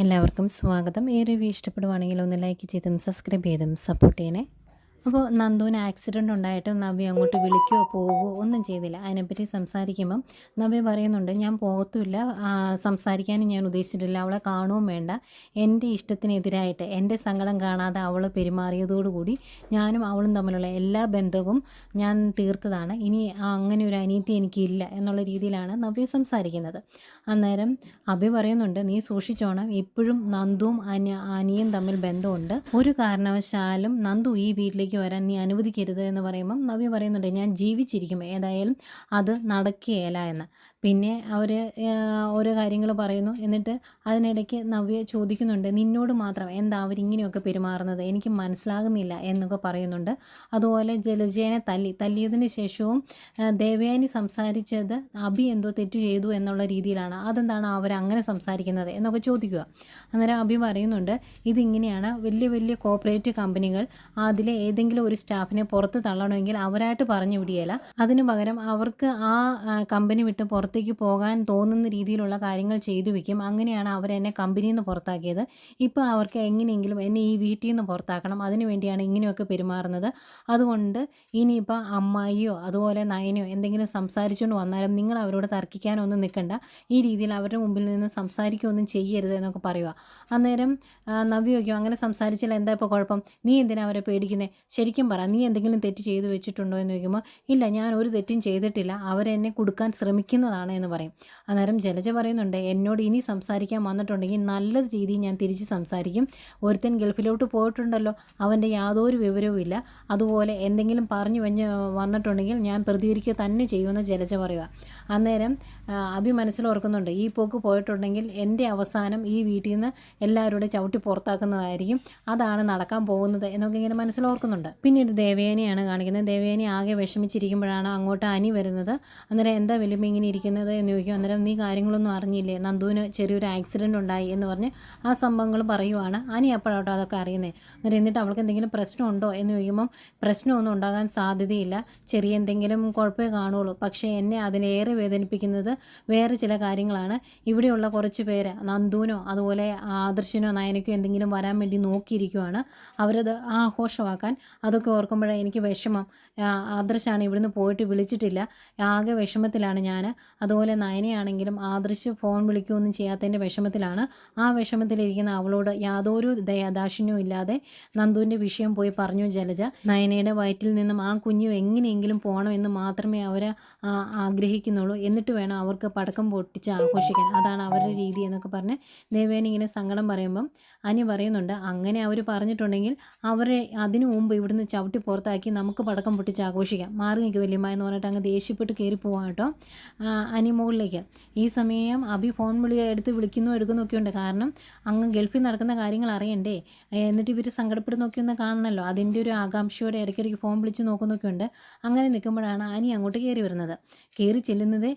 എല്ലാവർക്കും സ്വാഗതം. ഈ റിവ്യൂ ഇഷ്ടപ്പെടുവാണെങ്കിൽ ഒന്ന് ലൈക്ക് ചെയ്തും സബ്സ്ക്രൈബ് ചെയ്തും സപ്പോർട്ട് ചെയ്യണേ. അപ്പോൾ നന്ദുവിന് ആക്സിഡൻ്റ് ഉണ്ടായിട്ടും നവ്യ അങ്ങോട്ട് വിളിക്കുകയോ പോവുകയോ ഒന്നും ചെയ്തില്ല. അതിനെപ്പറ്റി സംസാരിക്കുമ്പം നവ്യ പറയുന്നുണ്ട്, ഞാൻ പോകത്തുമില്ല, സംസാരിക്കാനും ഞാൻ ഉദ്ദേശിച്ചിട്ടില്ല, അവളെ കാണുകയും വേണ്ട. എൻ്റെ ഇഷ്ടത്തിനെതിരായിട്ട് എൻ്റെ സങ്കടം കാണാതെ അവൾ പെരുമാറിയതോടുകൂടി ഞാനും അവളും തമ്മിലുള്ള എല്ലാ ബന്ധവും ഞാൻ തീർത്തതാണ്. ഇനി അങ്ങനെ ഒരു അനീതി എനിക്കില്ല എന്നുള്ള രീതിയിലാണ് നവ്യ സംസാരിക്കുന്നത്. അന്നേരം അഭി പറയുന്നുണ്ട്, നീ സൂക്ഷിച്ചോണം, ഇപ്പോഴും നന്ദുവും അനിയും തമ്മിൽ ബന്ധമുണ്ട്. ഒരു കാരണവശാലും നന്ദു ഈ വീട്ടിലേക്ക് വരാൻ നീ അനുവദിക്കരുത് എന്ന് പറയുമ്പം നവ്യ പറയുന്നുണ്ട്, ഞാൻ ജീവിച്ചിരിക്കും, ഏതായാലും അത് നടക്കുകയില്ല എന്ന്. പിന്നെ അവർ ഓരോ കാര്യങ്ങൾ പറയുന്നു. എന്നിട്ട് അതിനിടയ്ക്ക് നവ്യ ചോദിക്കുന്നുണ്ട്, നിന്നോട് മാത്രം എന്താ അവരിങ്ങനെയൊക്കെ പെരുമാറുന്നത്, എനിക്ക് മനസ്സിലാകുന്നില്ല എന്നൊക്കെ പറയുന്നുണ്ട്. അതുപോലെ ജലജേനെ തല്ലിയതിന് ശേഷവും ദേവയാനി സംസാരിച്ചത് അഭി എന്തോ തെറ്റ് ചെയ്തു എന്നുള്ള രീതിയിലാണ്. അതെന്താണ് അവരങ്ങനെ സംസാരിക്കുന്നത് എന്നൊക്കെ ചോദിക്കുക. അന്നേരം അഭി പറയുന്നുണ്ട്, ഇതിങ്ങനെയാണ്, വലിയ വലിയ കോർപ്പറേറ്റ് കമ്പനികൾ അതിലെ ഏതെങ്കിലും ഒരു സ്റ്റാഫിനെ പുറത്ത് തള്ളണമെങ്കിൽ അവരായിട്ട് പറഞ്ഞു വിടുകയില്ല. അതിനു പകരം അവർക്ക് ആ കമ്പനി വിട്ട് പുറത്തേക്ക് പോകാൻ തോന്നുന്ന രീതിയിലുള്ള കാര്യങ്ങൾ ചെയ്തു വയ്ക്കും. അങ്ങനെയാണ് അവരെന്നെ കമ്പനിയിൽ നിന്ന് പുറത്താക്കിയത്. ഇപ്പോൾ അവർക്ക് എങ്ങനെയെങ്കിലും എന്നെ ഈ വീട്ടിൽ നിന്ന് പുറത്താക്കണം, അതിനു വേണ്ടിയാണ് ഇങ്ങനെയൊക്കെ പെരുമാറുന്നത്. അതുകൊണ്ട് ഇനിയിപ്പോൾ അമ്മായിയോ അതുപോലെ നയനയോ എന്തെങ്കിലും സംസാരിച്ചുകൊണ്ട് വന്നാലും നിങ്ങൾ അവരോട് തർക്കിക്കാനൊന്നും നിൽക്കണ്ട, ഈ രീതിയിൽ അവരുടെ മുമ്പിൽ നിന്ന് സംസാരിക്കുകയൊന്നും ചെയ്യരുത് എന്നൊക്കെ പറയുക. അന്നേരം നവ്യ ചോദിക്കും, അങ്ങനെ സംസാരിച്ചാൽ എന്താ ഇപ്പോൾ കുഴപ്പം, നീ എന്തിനാ അവരെ പേടിക്കുന്നത്, ശരിക്കും പറ, നീ എന്തെങ്കിലും തെറ്റ് ചെയ്തു വെച്ചിട്ടുണ്ടോ എന്ന് ചോദിക്കുമ്പോൾ, ഇല്ല, ഞാൻ ഒരു തെറ്റും ചെയ്തിട്ടില്ല, അവരെന്നെ കൊടുക്കാൻ ശ്രമിക്കുന്നതാണ് എന്ന് പറയും. അന്നേരം ജലജ പറയുന്നുണ്ട്, എന്നോട് ഇനി സംസാരിക്കാൻ വന്നിട്ടുണ്ടെങ്കിൽ നല്ല രീതിയിൽ ഞാൻ തിരിച്ച് സംസാരിക്കും. ഒരുത്തൻ ഗൾഫിലോട്ട് പോയിട്ടുണ്ടല്ലോ, അവൻ്റെ യാതൊരു വിവരവും ഇല്ല, അതുപോലെ എന്തെങ്കിലും പറഞ്ഞു വന്നിട്ടുണ്ടെങ്കിൽ ഞാൻ പ്രതികരിക്കുക തന്നെ ചെയ്യുമെന്ന് ജലജ പറയുക. അന്നേരം അഭി മനസ്സിലോർക്കുന്നുണ്ട്, ഈ പോക്ക് പോയിട്ടുണ്ടെങ്കിൽ എൻ്റെ അവസാനം ഈ വീട്ടിൽ നിന്ന് എല്ലാവരോടും ചവിട്ടി പുറത്താക്കുന്നതായിരിക്കും, അതാണ് നടക്കാൻ പോകുന്നത് എന്നൊക്കെ ഇങ്ങനെ മനസ്സിലോർക്കുന്നുണ്ട്. പിന്നീട് ദേവയാനിയാണ് കാണിക്കുന്നത്. ദേവയാനി ആകെ വിഷമിച്ചിരിക്കുമ്പോഴാണ് അങ്ങോട്ട് അനി വരുന്നത്. അന്നേരം എന്താ വലിയ ഇങ്ങനെ ഇരിക്കുന്നത് എന്ന് ചോദിക്കും. അന്നേരം നീ കാര്യങ്ങളൊന്നും അറിഞ്ഞില്ലേ, നന്ദുവിന് ചെറിയൊരു ആക്സിഡൻ്റ് ഉണ്ടായി എന്ന് പറഞ്ഞ് ആ സംഭവങ്ങൾ പറയുവാണ്. അനി അപ്പോഴാട്ടോ അതൊക്കെ അറിയുന്നത്. അന്നേരം എന്നിട്ട് അവൾക്ക് എന്തെങ്കിലും പ്രശ്നമുണ്ടോ എന്ന് ചോദിക്കുമ്പം പ്രശ്നമൊന്നും ഉണ്ടാകാൻ സാധ്യതയില്ല, ചെറിയ എന്തെങ്കിലും കുഴപ്പമേ കാണുള്ളൂ, പക്ഷേ എന്നെ അതിലേറെ വേദനിപ്പിക്കുന്നത് വേറെ ചില കാര്യങ്ങളാണ്. ഇവിടെയുള്ള കുറച്ച് പേര് നന്ദുവിനോ അതുപോലെ ആദർശിനോ നയനയ്ക്കോ എന്തെങ്കിലും വരാൻ വേണ്ടി നോക്കിയിരിക്കുവാണ്, അവരത് ആഘോഷമാക്കാൻ. അതൊക്കെ ഓർക്കുമ്പോഴേ എനിക്ക് വിഷമം. ആദർശാണ് ഇവിടുന്ന് പോയിട്ട് വിളിച്ചിട്ടില്ല, ആകെ വിഷമത്തിലാണ് ഞാൻ. അതുപോലെ നയനയാണെങ്കിലും ആദർശ് ഫോൺ വിളിക്കുകയൊന്നും ചെയ്യാത്തതിൻ്റെ വിഷമത്തിലാണ്. ആ വിഷമത്തിലിരിക്കുന്ന അവളോട് യാതൊരു ദാക്ഷിണ്യവും ഇല്ലാതെ നന്ദുവിൻ്റെ വിഷയം പോയി പറഞ്ഞു ജലജ. നയനയുടെ വയറ്റിൽ നിന്നും ആ കുഞ്ഞു എങ്ങനെയെങ്കിലും പോകണമെന്ന് മാത്രമേ അവർ ആഗ്രഹിക്കുന്നുള്ളൂ, എന്നിട്ട് വേണം അവർക്ക് പടക്കം പൊട്ടിച്ച് ആഘോഷിക്കാൻ, അതാണ് അവരുടെ രീതി എന്നൊക്കെ പറഞ്ഞ് ദേവേനി ഇങ്ങനെ സങ്കടം പറയുമ്പം അനി പറയുന്നുണ്ട്, അങ്ങനെ അവർ പറഞ്ഞിട്ടുണ്ടെങ്കിൽ അവരെ അതിനു മുമ്പ് ഇവിടുന്ന് ചവിട്ടി പുറത്താക്കി നമുക്ക് പടക്കം പൊട്ടിച്ച് ആഘോഷിക്കാം, മാറി നിൽക്കുക വല്യമ്മ എന്ന് പറഞ്ഞിട്ട് അങ്ങ് ദേഷ്യപ്പെട്ട് കയറി പോവാം കേട്ടോ അനി മുകളിലേക്ക്. ഈ സമയം അഭി ഫോൺ എടുത്ത് എടുക്കുന്നൊക്കെ ഉണ്ട്, കാരണം അങ്ങ് ഗൾഫിൽ നടക്കുന്ന കാര്യങ്ങൾ അറിയണ്ടേ, എന്നിട്ട് ഇവർ സങ്കടപ്പെടുന്നൊക്കെ ഒന്ന് കാണണമല്ലോ, അതിൻ്റെ ഒരു ആകാംക്ഷയോടെ ഇടയ്ക്കിടയ്ക്ക് ഫോൺ വിളിച്ച് നോക്കുന്നൊക്കെ ഉണ്ട്. അങ്ങനെ നിൽക്കുമ്പോഴാണ് അനി അങ്ങോട്ട് കയറി വരുന്നത്. കയറി ചെല്ലുന്നത്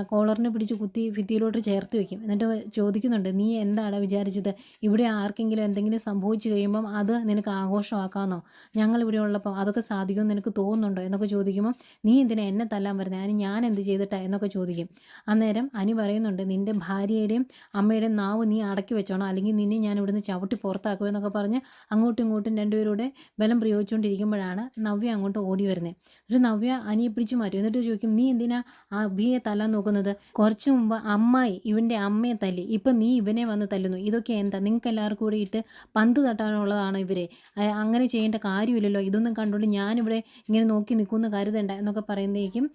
കോളറിനെ പിടിച്ച് കുത്തി ഭിത്തിയിലോട്ട് ചേർത്ത് വെക്കും. എന്നിട്ട് ചോദിക്കുന്നുണ്ട്, നീ എന്താണ് വിചാരിച്ചത്, ഇവിടെ ആർക്കെങ്കിലും എന്തെങ്കിലും സംഭവിച്ചു കഴിയുമ്പം അത് നിനക്ക് ആഘോഷമാക്കാമെന്നോ, ഞങ്ങളിവിടെ ഉള്ളപ്പം അതൊക്കെ സാധിക്കുമെന്ന് നിനക്ക് തോന്നുന്നുണ്ടോ എന്നൊക്കെ ചോദിക്കുമ്പം, നീ എന്തിനാ എന്നെ തല്ലാൻ വരുന്നത്, അതിന് ഞാൻ എന്ത് ചെയ്തിട്ടാ എന്നൊക്കെ ചോദിക്കും. അന്നേരം അനി പറയുന്നുണ്ട്, നിൻ്റെ ഭാര്യയുടെയും അമ്മയുടെയും നാവ് നീ അടക്കി വെച്ചോണം, അല്ലെങ്കിൽ നിന്നെ ഞാൻ ഇവിടുന്ന് ചവിട്ടി പുറത്താക്കുക എന്നൊക്കെ പറഞ്ഞ് അങ്ങോട്ടും ഇങ്ങോട്ടും രണ്ടുപേരുടെ ബലം പ്രയോഗിച്ചുകൊണ്ടിരിക്കുമ്പോഴാണ് നവ്യ അങ്ങോട്ട് ഓടി വരുന്നത്. ഒരു നവ്യ അനിയെ പിടിച്ചു മാറ്റും. എന്നിട്ട് ചോദിക്കും, നീ എന്തിനാ ആ അഭിയെ തല്ലാൻ നോക്കുന്നത്, കുറച്ച് മുമ്പ് അമ്മായി ഇവൻ്റെ അമ്മയെ തല്ലി, ഇപ്പം നീ ഇവനെ വന്ന് തല്ലുന്നു, ഇതൊക്കെ എന്താ, നിങ്ങൾക്ക് എല്ലാവർക്കും കൂടി ഇട്ട് പന്ത് തട്ടാനുള്ളതാണ് ഇവരെ, അങ്ങനെ ചെയ്യേണ്ട കാര്യമില്ലല്ലോ, ഇതൊന്നും കണ്ടുകൊണ്ട് ഞാനിവിടെ ഇങ്ങനെ നോക്കി നിൽക്കുമെന്ന് കരുതണ്ട എന്നൊക്കെ പറയുന്നതേക്കും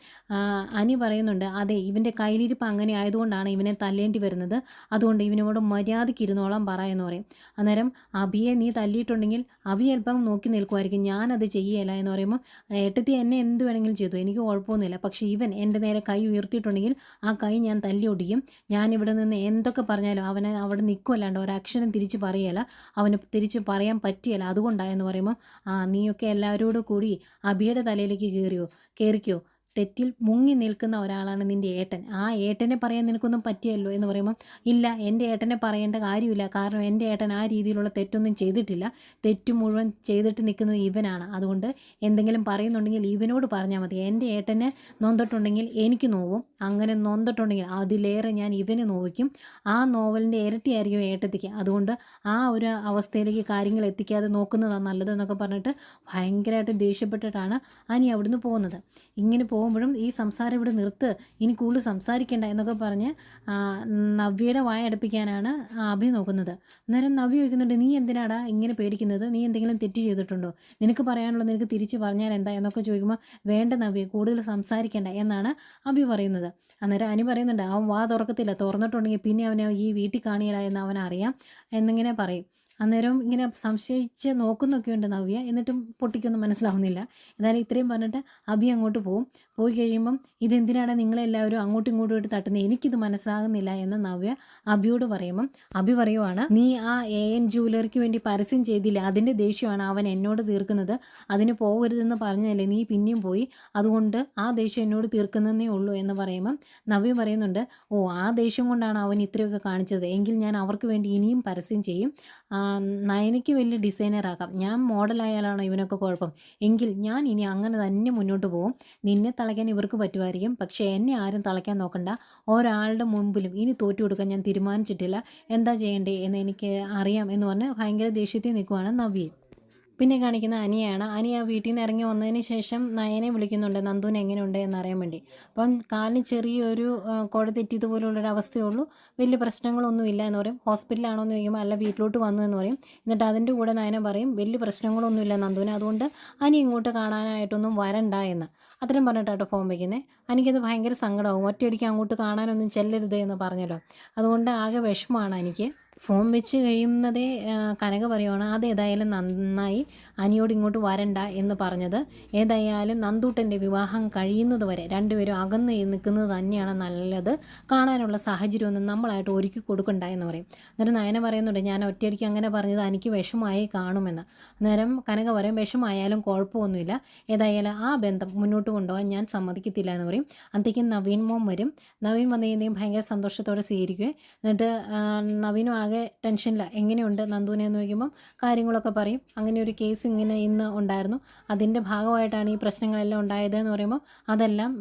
അനി പറയുന്നുണ്ട്, അതെ, ഇവൻ്റെ കയ്യിലിരിപ്പ് അങ്ങനെ ആയതുകൊണ്ടാണ് ഇവനെ തല്ലേണ്ടി വരുന്നത്, അതുകൊണ്ട് ഇവനോട് മര്യാദയ്ക്ക് ഇരുന്നോളം എന്ന് പറയും. അന്നേരം അഭിയെ നീ തല്ലിയിട്ടുണ്ടെങ്കിൽ അഭി അല്പം നോക്കി നിൽക്കുമായിരിക്കും, ഞാനത് ചെയ്യുകയില്ല എന്ന് പറയുമ്പോൾ, ഏട്ടത്തി എന്നെ എന്ത് വേണമെങ്കിലും ചെയ്തു, എനിക്ക് കുഴപ്പമൊന്നുമില്ല, പക്ഷേ ഇവൻ എൻ്റെ നേരെ കൈ ഉയർത്തിയിട്ടുണ്ടെങ്കിൽ ആ കൈ ഞാൻ തല്ലി ഒടിക്കും, ഞാനിവിടെ നിന്ന് എന്തൊക്കെ പറഞ്ഞാലും അവനെ അവിടെ നിൽക്കുമല്ലാണ്ട് ഒരക്ഷരം തിരിച്ച് പറയുകയില്ല, അവന് തിരിച്ച് പറയാൻ പറ്റിയല്ല, അതുകൊണ്ടായെന്ന് പറയുമ്പോൾ, നീയൊക്കെ എല്ലാവരോടും കൂടി അഭിയുടെ തലയിലേക്ക് കയറിക്കോ, തെറ്റിൽ മുങ്ങി നിൽക്കുന്ന ഒരാളാണ് നിൻ്റെ ഏട്ടൻ. ആ ഏട്ടനെ പറയാൻ നിനക്കൊന്നും പറ്റിയല്ലോ എന്ന് പറയുമ്പം, ഇല്ല എൻ്റെ ഏട്ടനെ പറയേണ്ട കാര്യമില്ല. കാരണം എൻ്റെ ഏട്ടൻ ആ രീതിയിലുള്ള തെറ്റൊന്നും ചെയ്തിട്ടില്ല. തെറ്റ് മുഴുവൻ ചെയ്തിട്ട് നിൽക്കുന്നത് ഇവനാണ്. അതുകൊണ്ട് എന്തെങ്കിലും പറയുന്നുണ്ടെങ്കിൽ ഇവനോട് പറഞ്ഞാൽ മതി. എൻ്റെ ഏട്ടനെ നൊന്തിട്ടുണ്ടെങ്കിൽ എനിക്ക് നോവും. അങ്ങനെ നൊന്തിട്ടുണ്ടെങ്കിൽ അതിലേറെ ഞാൻ ഇവന് നോവിക്കും. ആ നോവലിൻ്റെ ഇരട്ടിയായിരിക്കും ഏട്ടത്തിക്ക്. അതുകൊണ്ട് ആ ഒരു അവസ്ഥയിലേക്ക് കാര്യങ്ങൾ എത്തിക്കാതെ നോക്കുന്നതാണ് നല്ലതെന്നൊക്കെ പറഞ്ഞിട്ട് ഭയങ്കരമായിട്ട് ദേഷ്യപ്പെട്ടിട്ടാണ് അനി അവിടുന്ന് പോകുന്നത്. ഇങ്ങനെ പോകുമ്പോഴും ഈ സംസാരം ഇവിടെ നിർത്ത്, ഇനി കൂടുതൽ സംസാരിക്കേണ്ട എന്നൊക്കെ പറഞ്ഞ് നവ്യയുടെ വായ അടുപ്പിക്കാനാണ് അഭി നോക്കുന്നത്. അന്നേരം നവ്യ ചോദിക്കുന്നുണ്ട്, നീ എന്തിനാടാ ഇങ്ങനെ പേടിക്കുന്നത്? നീ എന്തെങ്കിലും തെറ്റ് ചെയ്തിട്ടുണ്ടോ? നിനക്ക് പറയാനുള്ളത് നിനക്ക് തിരിച്ച് പറഞ്ഞാൽ എന്താ എന്നൊക്കെ ചോദിക്കുമ്പോൾ, വേണ്ട നവ്യ, കൂടുതൽ സംസാരിക്കേണ്ട എന്നാണ് അഭി പറയുന്നത്. അന്നേരം അനി പറയുന്നുണ്ട്, അവൻ വാ തുറക്കത്തില്ല, തുറന്നിട്ടുണ്ടെങ്കിൽ പിന്നെ അവനെ ഈ വീട്ടിൽ കാണിയില്ല എന്ന് അവനറിയാം എന്നിങ്ങനെ പറയും. അന്നേരം ഇങ്ങനെ സംശയിച്ച് നോക്കുന്നൊക്കെയുണ്ട് നവ്യ, എന്നിട്ടും പൊട്ടിക്കൊന്നും മനസ്സിലാവുന്നില്ല. എന്നാലും ഇത്രയും പറഞ്ഞിട്ട് അഭി അങ്ങോട്ട് പോയി കഴിയുമ്പം, ഇതെന്തിനാണ് നിങ്ങളെല്ലാവരും അങ്ങോട്ടും ഇങ്ങോട്ടും ഇട്ട് തട്ടുന്നത്, എനിക്കിത് മനസ്സിലാകുന്നില്ല എന്ന് നവ്യ അഭിയോട് പറയുമ്പം അഭി പറയുവാണ്, നീ ആ AN ജ്വല്ലറിക്ക് വേണ്ടി പരസ്യം ചെയ്തില്ല, അതിൻ്റെ ദേഷ്യമാണ് അവൻ എന്നോട് തീർക്കുന്നത്. അതിന് പോകരുതെന്ന് പറഞ്ഞതല്ലേ നീ പിന്നെയും പോയി, അതുകൊണ്ട് ആ ദേഷ്യം എന്നോട് തീർക്കുന്നതേ ഉള്ളൂ എന്ന് പറയുമ്പം നവ്യ പറയുന്നുണ്ട്, ഓ ആ ദേഷ്യം കൊണ്ടാണ് അവൻ ഇത്രയൊക്കെ കാണിച്ചത്, എങ്കിൽ ഞാൻ അവർക്ക് വേണ്ടി ഇനിയും പരസ്യം ചെയ്യും. നയനയ്ക്ക് വലിയ ഡിസൈനറാക്കാം, ഞാൻ മോഡലായാലാണോ ഇവനൊക്കെ കുഴപ്പം, എങ്കിൽ ഞാൻ ഇനി അങ്ങനെ തന്നെ മുന്നോട്ട് പോകും. നിന്നെ തളയ്ക്കാൻ ഇവർക്ക് പറ്റുമായിരിക്കും, പക്ഷേ എന്നെ ആരും തളയ്ക്കാൻ നോക്കണ്ട. ഒരാളുടെ മുമ്പിലും ഇനി തോറ്റു കൊടുക്കാൻ ഞാൻ തീരുമാനിച്ചിട്ടില്ല. എന്താ ചെയ്യേണ്ടേ എന്ന് എനിക്ക് അറിയാം എന്ന് പറഞ്ഞ് ഭയങ്കര ദേഷ്യത്തിൽ നിൽക്കുവാണ് നവ്യ. പിന്നെ കാണിക്കുന്ന അനിയാണ്. അനി ആ വീട്ടിൽ നിന്ന് ഇറങ്ങി വന്നതിന് ശേഷം നയനെ വിളിക്കുന്നുണ്ട് നന്ദുവിന് എങ്ങനെയുണ്ട് എന്നറിയാൻ വേണ്ടി. അപ്പം കാലിന് ചെറിയൊരു കുട തെറ്റിയതുപോലുള്ളൊരു അവസ്ഥയേ ഉള്ളൂ, വലിയ പ്രശ്നങ്ങളൊന്നുമില്ല എന്ന് പറയും. ഹോസ്പിറ്റലാണോ എന്ന് ചോദിക്കുമ്പോൾ അല്ല വീട്ടിലോട്ട് വന്നു എന്ന് പറയും. എന്നിട്ട് അതിൻ്റെ കൂടെ നയന പറയും, വലിയ പ്രശ്നങ്ങളൊന്നുമില്ല നന്ദുവിന്, അതുകൊണ്ട് അനി ഇങ്ങോട്ട് കാണാനായിട്ടൊന്നും വരണ്ട എന്ന്. അത്രയും പറഞ്ഞിട്ടാട്ടോ ഫോൺ വയ്ക്കുന്നത്. എനിക്കത് ഭയങ്കര സങ്കടമാവും, ഒറ്റയടിക്ക് അങ്ങോട്ട് കാണാനൊന്നും ചെല്ലരുത് എന്ന് പറഞ്ഞല്ലോ. അതുകൊണ്ട് ആകെ വിഷമമാണ് എനിക്ക്. ഫോൺ വെച്ച് കഴിയുന്നതേ കനക പറയുവാണ്, അതേതായാലും നന്നായി അനിയോട് ഇങ്ങോട്ട് വരണ്ട എന്ന് പറഞ്ഞത്. ഏതായാലും നന്ദൂട്ടൻ്റെ വിവാഹം കഴിയുന്നത് വരെ രണ്ടുപേരും അകന്ന് നിൽക്കുന്നത് തന്നെയാണ് നല്ലത്. കാണാനുള്ള സാഹചര്യമൊന്നും നമ്മളായിട്ട് ഒരുക്കി കൊടുക്കണ്ട എന്ന് പറയും. അന്നേരം നയന പറയുന്നുണ്ട്, ഞാൻ ഒറ്റയടിക്ക് അങ്ങനെ പറഞ്ഞത് എനിക്ക് വിഷമമായി കാണുമെന്ന്. അന്നേരം കനക പറയും, വിഷമമായാലും കുഴപ്പമൊന്നുമില്ല, ഏതായാലും ആ ബന്ധം മുന്നോട്ട് കൊണ്ടുപോകാൻ ഞാൻ സമ്മതിക്കത്തില്ല എന്ന് പറയും. അന്നേക്കും നവീൻ മോൻ വരും. നവീൻ വന്നു കഴിയുമ്പോൾ ഭയങ്കര സന്തോഷത്തോടെ സ്വീകരിക്കുകയും എന്നിട്ട് നവീനും ആകെ ടെൻഷനില്ല, എങ്ങനെയുണ്ട് നന്ദുവിനെ എന്ന് ചോദിക്കുമ്പം കാര്യങ്ങളൊക്കെ പറയും. അങ്ങനെ ഒരു കേസ് ഇങ്ങനെ ഇന്ന് ഉണ്ടായിരുന്നു, അതിൻ്റെ ഭാഗമായിട്ടാണ് ഈ പ്രശ്നങ്ങളെല്ലാം ഉണ്ടായത് എന്ന് പറയുമ്പോൾ, അതെല്ലാം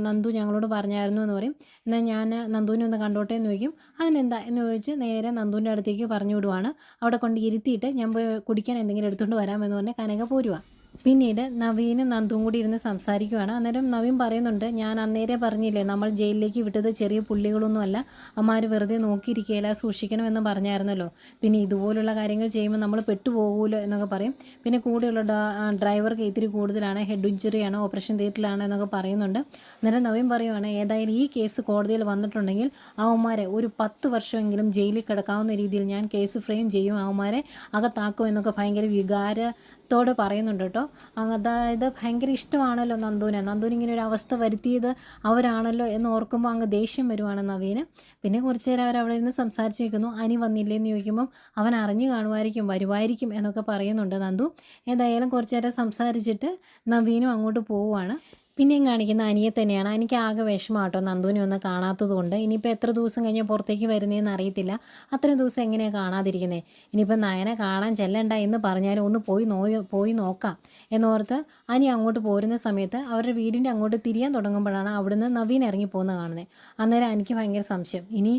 നന്ദു ഞങ്ങളോട് പറഞ്ഞായിരുന്നു എന്ന് പറയും. എന്നാൽ ഞാൻ നന്ദുവിനെ ഒന്ന് കണ്ടോട്ടെ എന്ന് ചോദിക്കും. അതിനെന്താ എന്ന് ചോദിച്ച് നേരെ നന്ദുവിൻ്റെ അടുത്തേക്ക് പറഞ്ഞു വിടുവാണ്. അവിടെ കൊണ്ട് ഇരുത്തിയിട്ട് ഞാൻ പോയി കുടിക്കാൻ എന്തെങ്കിലും എടുത്തുകൊണ്ട് വരാമെന്ന് പറഞ്ഞ് കനക പോരുവാ. പിന്നീട് നവീനും നന്ദുവും കൂടി ഇരുന്ന് സംസാരിക്കുവാണ്. അന്നേരം നവീൻ പറയുന്നുണ്ട്, ഞാൻ അന്നേരെ പറഞ്ഞില്ലേ നമ്മൾ ജയിലിലേക്ക് വിട്ടത് ചെറിയ പുള്ളികളൊന്നുമല്ല, അമ്മാർ വെറുതെ നോക്കിയിരിക്കുകയില്ല, സൂക്ഷിക്കണമെന്ന് പറഞ്ഞായിരുന്നല്ലോ. പിന്നെ ഇതുപോലുള്ള കാര്യങ്ങൾ ചെയ്യുമ്പോൾ നമ്മൾ പെട്ടുപോകുമല്ലോ എന്നൊക്കെ പറയും. പിന്നെ കൂടെയുള്ള ഡ്രൈവർക്ക് ഇത്തിരി കൂടുതലാണ്, ഹെഡ് ഇഞ്ചുറിയാണ്, ഓപ്പറേഷൻ തിയേറ്ററിലാണ് എന്നൊക്കെ പറയുന്നുണ്ട്. അന്നേരം നവീൻ പറയുവാണ്, ഏതായാലും ഈ കേസ് കോടതിയിൽ വന്നിട്ടുണ്ടെങ്കിൽ അവന്മാരെ ഒരു 10 വർഷമെങ്കിലും ജയിലിൽ കിടക്കാവുന്ന രീതിയിൽ ഞാൻ കേസ് ഫ്രെയിം ചെയ്യും, അവന്മാരെ അകത്താക്കും എന്നൊക്കെ ഭയങ്കര വികാരത്തോടെ പറയുന്നുണ്ട് കേട്ടോ. അതായത് ഭയങ്കര ഇഷ്ടമാണല്ലോ നന്ദുവിന് ഇങ്ങനെ ഒരു അവസ്ഥ വരുത്തിയത് അവരാണല്ലോ എന്ന് ഓർക്കുമ്പോൾ അങ്ങ് ദേഷ്യം വരുവാണ് നവീന്. പിന്നെ കുറച്ച് നേരം അവരവിടെ നിന്ന് സംസാരിച്ച് നിൽക്കുന്നു. അനി വന്നില്ലേ എന്ന് ചോദിക്കുമ്പം അവൻ അറിഞ്ഞു കാണുമായിരിക്കും, വരുമായിരിക്കും എന്നൊക്കെ പറയുന്നുണ്ട് നന്ദു. ഏതായാലും കുറച്ച് നേരം സംസാരിച്ചിട്ട് നവീനും അങ്ങോട്ട് പോവുകയാണ്. പിന്നെയും കാണിക്കുന്ന അനിയെ തന്നെയാണ്. എനിക്ക് ആകെ വിഷമം കേട്ടോ നന്ദുവിനെ ഒന്ന് കാണാത്തത് കൊണ്ട്. ഇനിയിപ്പോൾ എത്ര ദിവസം കഴിഞ്ഞാൽ പുറത്തേക്ക് വരുന്നതെന്ന് അറിയത്തില്ല, അത്രയും ദിവസം എങ്ങനെയാണ് കാണാതിരിക്കുന്നത്. ഇനിയിപ്പോൾ നയനെ കാണാൻ ചെല്ലണ്ട എന്ന് പറഞ്ഞാലും ഒന്ന് പോയി നോക്കാം എന്നോർത്ത് അനി അങ്ങോട്ട് പോരുന്ന സമയത്ത് അവരുടെ വീടിൻ്റെ അങ്ങോട്ട് തിരിയാൻ തുടങ്ങുമ്പോഴാണ് അവിടുന്ന് നവീൻ ഇറങ്ങിപ്പോകുന്നത് കാണുന്നത്. അന്നേരം എനിക്ക് ഭയങ്കര സംശയം, ഇനി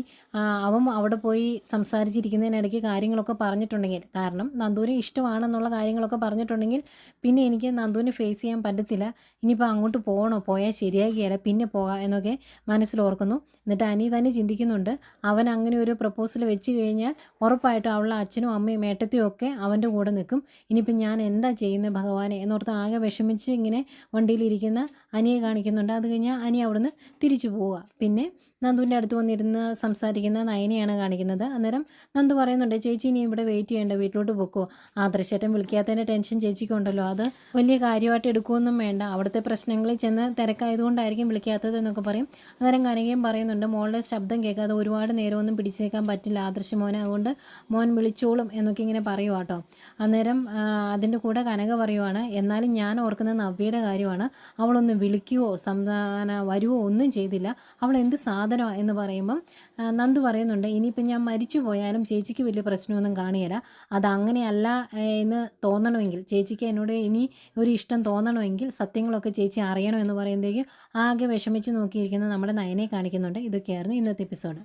അവൻ അവിടെ പോയി സംസാരിച്ചിരിക്കുന്നതിനിടയ്ക്ക് കാര്യങ്ങളൊക്കെ പറഞ്ഞിട്ടുണ്ടെങ്കിൽ, കാരണം നന്ദുവിനെ ഇഷ്ടമാണെന്നുള്ള കാര്യങ്ങളൊക്കെ പറഞ്ഞിട്ടുണ്ടെങ്കിൽ പിന്നെ എനിക്ക് നന്ദുവിനെ ഫേസ് ചെയ്യാൻ പറ്റത്തില്ല. ഇനിയിപ്പോൾ അങ്ങോട്ട് പോയാൽ ശരിയാകിയല്ല, പിന്നെ പോകാം എന്നൊക്കെ മനസ്സിലോർക്കുന്നു. എന്നിട്ട് അനി തന്നെ ചിന്തിക്കുന്നുണ്ട്, അവൻ അങ്ങനെ ഒരു പ്രപ്പോസൽ വെച്ച് കഴിഞ്ഞാൽ ഉറപ്പായിട്ടും അവളുടെ അച്ഛനും അമ്മയും ഏട്ടത്തിയും ഒക്കെ അവൻ്റെ കൂടെ നിൽക്കും. ഇനിയിപ്പം ഞാൻ എന്താ ചെയ്യുന്നത് ഭഗവാനെ എന്നോർത്ത് ആകെ വിഷമിച്ച് ഇങ്ങനെ വണ്ടിയിലിരിക്കുന്ന അനിയെ കാണിക്കുന്നുണ്ട്. അത് കഴിഞ്ഞാൽ അനി അവിടുന്ന് തിരിച്ചു പോവുക. പിന്നെ നന്ദുവിൻ്റെ അടുത്ത് വന്നിരുന്ന് സംസാരിക്കുന്ന നയനെയാണ് കാണിക്കുന്നത്. അന്നേരം നന്ദു പറയുന്നുണ്ട്, ചേച്ചി ഇനി ഇവിടെ വെയിറ്റ് ചെയ്യേണ്ട, വീട്ടിലോട്ട് പൊക്കോ. ആദർശേട്ടൻ വിളിക്കാത്തതിൻ്റെ ടെൻഷൻ ചേച്ചിക്കുണ്ടല്ലോ, അത് വലിയ കാര്യമായിട്ട് എടുക്കുകയൊന്നും വേണ്ട. അവിടുത്തെ പ്രശ്നങ്ങളിൽ ചെന്ന് തിരക്കായതുകൊണ്ടായിരിക്കും വിളിക്കാത്തത് എന്നൊക്കെ പറയും. അന്നേരം കനകയും പറയുന്നുണ്ട്, മോളുടെ ശബ്ദം കേൾക്കാതെ ഒരുപാട് നേരമൊന്നും പിടിച്ചു നിൽക്കാൻ പറ്റില്ല ആദർശ് മോനെ, അതുകൊണ്ട് മോൻ വിളിച്ചോളും എന്നൊക്കെ ഇങ്ങനെ പറയുക കേട്ടോ. അന്നേരം അതിൻ്റെ കൂടെ കനക പറയുവാണ്, എന്നാലും ഞാൻ ഓർക്കുന്നത് നവ്യയുടെ കാര്യമാണ്. അവളൊന്ന് വിളിക്കുവോ വരുവോ ഒന്നും ചെയ്തില്ല, അവൾ എന്ത് സാധനമാണ് എന്ന് പറയുമ്പം നന്ദു പറയുന്നുണ്ട്, ഇനിയിപ്പം ഞാൻ മരിച്ചു പോയാലും ചേച്ചിക്ക് വലിയ പ്രശ്നമൊന്നും കാണിയല്ല. അതങ്ങനെയല്ല എന്ന് തോന്നണമെങ്കിൽ, ചേച്ചിക്ക് എന്നോട് ഇനി ഒരു ഇഷ്ടം തോന്നണമെങ്കിൽ സത്യങ്ങളൊക്കെ ചേച്ചി അറിയണം എന്ന് പറയുമ്പോഴേക്കും ആകെ വിഷമിച്ച് നോക്കിയിരിക്കുന്ന നമ്മുടെ നയനെ കാണിക്കുന്നുണ്ട്. ഇതൊക്കെയായിരുന്നു ഇന്നത്തെ എപ്പിസോഡ്.